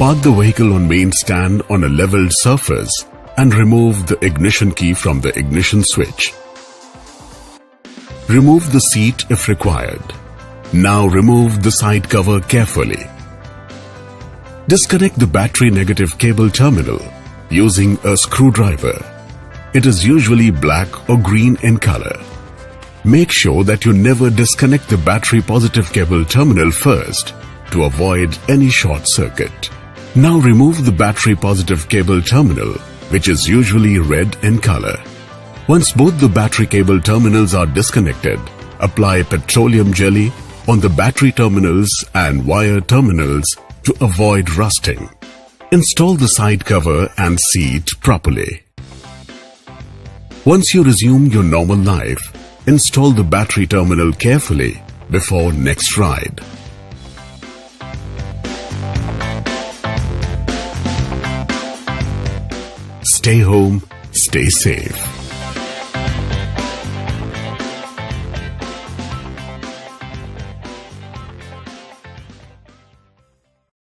Park the vehicle on main stand on a leveled surface and remove the ignition key from the ignition switch. Remove the seat if required. Now remove the side cover carefully. Disconnect the battery negative cable terminal using a screwdriver. It is usually black or green in color. Make sure that you never disconnect the battery positive cable terminal first to avoid any short circuit. Now remove the battery positive cable terminal, which is usually red in color. Once both the battery cable terminals are disconnected, apply petroleum jelly on the battery terminals and wire terminals to avoid rusting. Install the side cover and seat properly. Once you resume your normal life, install the battery terminal carefully before next ride. Stay home, stay safe.